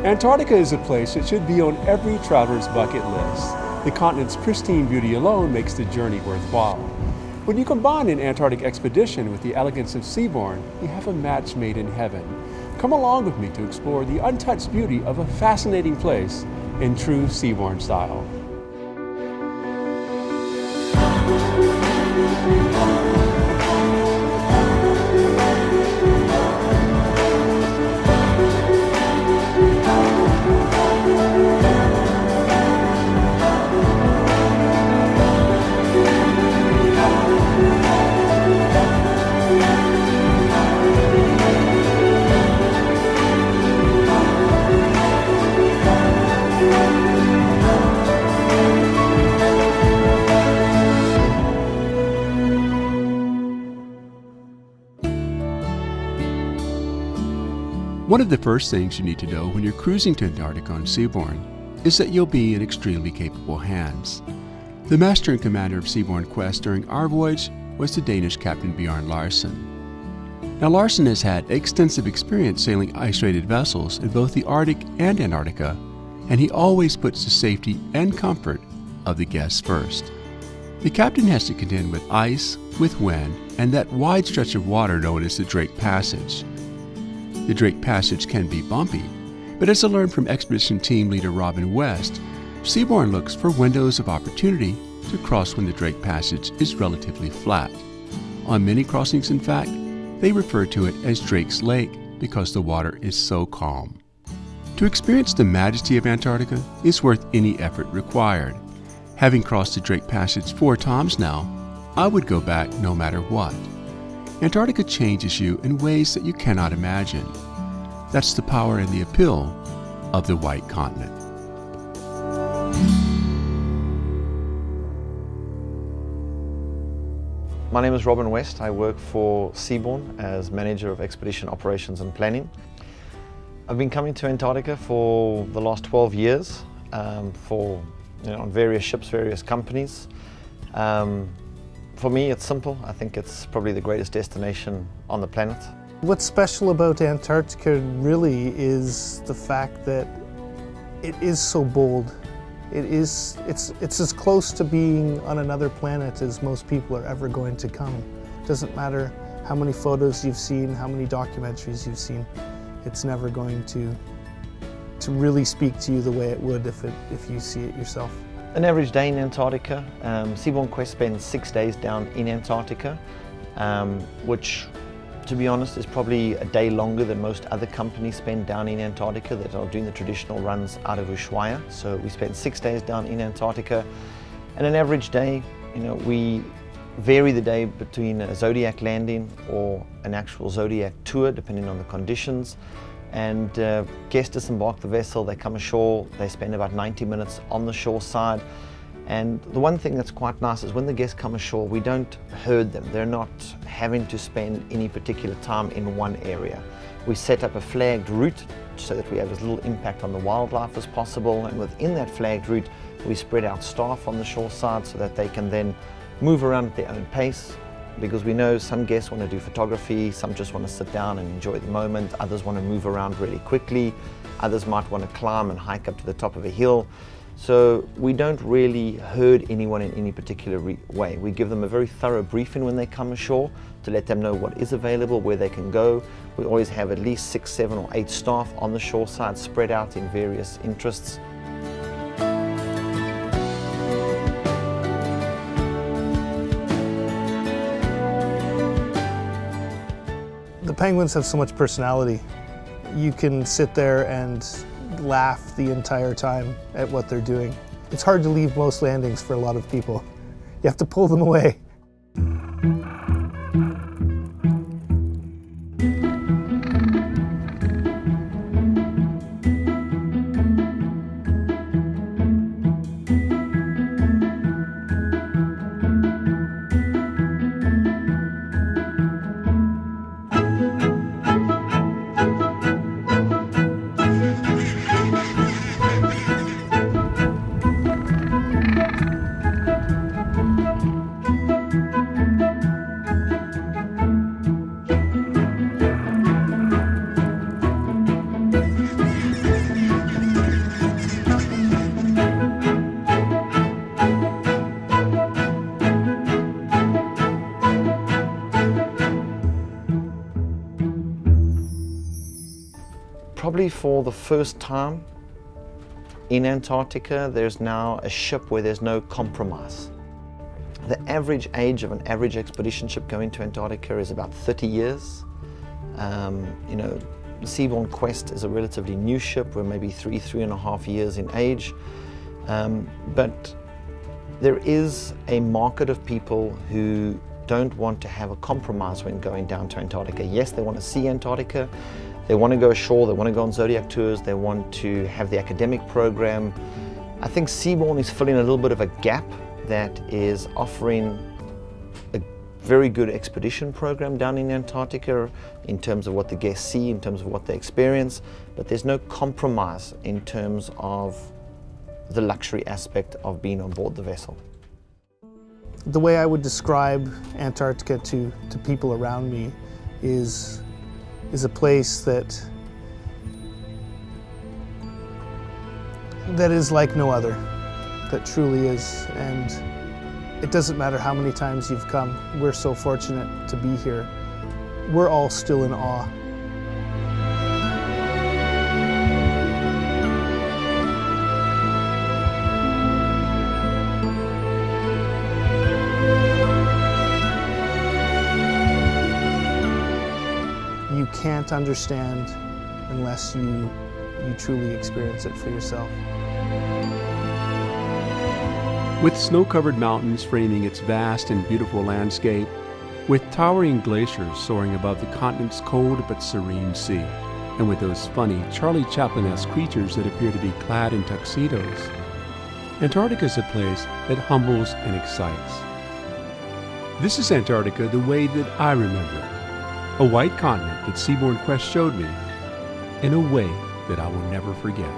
Antarctica is a place that should be on every traveler's bucket list. The continent's pristine beauty alone makes the journey worthwhile. When you combine an Antarctic expedition with the elegance of Seabourn, you have a match made in heaven. Come along with me to explore the untouched beauty of a fascinating place in true Seabourn style. One of the first things you need to know when you're cruising to Antarctica on Seabourn is that you'll be in extremely capable hands. The master and commander of Seabourn Quest during our voyage was the Danish Captain Bjarne Larsen. Now Larsen has had extensive experience sailing ice-rated vessels in both the Arctic and Antarctica, and he always puts the safety and comfort of the guests first. The captain has to contend with ice, with wind, and that wide stretch of water known as the Drake Passage. The Drake Passage can be bumpy, but as I learned from expedition team leader Robin West, Seabourn looks for windows of opportunity to cross when the Drake Passage is relatively flat. On many crossings, in fact, they refer to it as Drake's Lake because the water is so calm. To experience the majesty of Antarctica is worth any effort required. Having crossed the Drake Passage 4 times now, I would go back no matter what. Antarctica changes you in ways that you cannot imagine. That's the power and the appeal of the White Continent. My name is Robin West. I work for Seabourn as Manager of Expedition Operations and Planning. I've been coming to Antarctica for the last 12 years on various ships, various companies. For me, it's simple. I think it's probably the greatest destination on the planet. What's special about Antarctica really is the fact that it is so bold. It's as close to being on another planet as most people are ever going to come. It doesn't matter how many photos you've seen, how many documentaries you've seen. It's never going to really speak to you the way it would if you see it yourself. An average day in Antarctica, Seabourn Quest spends 6 days down in Antarctica, which, to be honest, is probably a day longer than most other companies spend down in Antarctica that are doing the traditional runs out of Ushuaia. So we spend 6 days down in Antarctica, and an average day, we vary the day between a Zodiac landing or an actual Zodiac tour, depending on the conditions. And guests disembark the vessel, they come ashore, they spend about 90 minutes on the shore side. And the one thing that's quite nice is when the guests come ashore, we don't herd them. They're not having to spend any particular time in one area. We set up a flagged route so that we have as little impact on the wildlife as possible. And within that flagged route, we spread out staff on the shore side so that they can then move around at their own pace. Because we know some guests want to do photography, some just want to sit down and enjoy the moment, others want to move around really quickly, others might want to climb and hike up to the top of a hill. So we don't really herd anyone in any particular way. We give them a very thorough briefing when they come ashore to let them know what is available, where they can go. We always have at least 6, 7 or 8 staff on the shore side spread out in various interests. The penguins have so much personality. You can sit there and laugh the entire time at what they're doing. It's hard to leave most landings for a lot of people. You have to pull them away. probably for the first time in Antarctica, there's now a ship where there's no compromise. The average age of an average expedition ship going to Antarctica is about 30 years. You know, the Seabourn Quest is a relatively new ship. We're maybe 3.5 years in age. But there is a market of people who don't want to have a compromise when going down to Antarctica. Yes, they want to see Antarctica. They want to go ashore, they want to go on Zodiac tours, they want to have the academic program. I think Seabourn is filling a little bit of a gap that is offering a very good expedition program down in Antarctica in terms of what the guests see, in terms of what they experience, but there's no compromise in terms of the luxury aspect of being on board the vessel. The way I would describe Antarctica to people around me is a place that is like no other, that truly is. And it doesn't matter how many times you've come, we're so fortunate to be here. We're all still in awe. You can't understand unless you truly experience it for yourself. With snow-covered mountains framing its vast and beautiful landscape, with towering glaciers soaring above the continent's cold but serene sea, and with those funny Charlie Chaplin-esque creatures that appear to be clad in tuxedos, Antarctica is a place that humbles and excites. This is Antarctica the way that I remember it. A white continent that Seabourn Quest showed me in a way that I will never forget.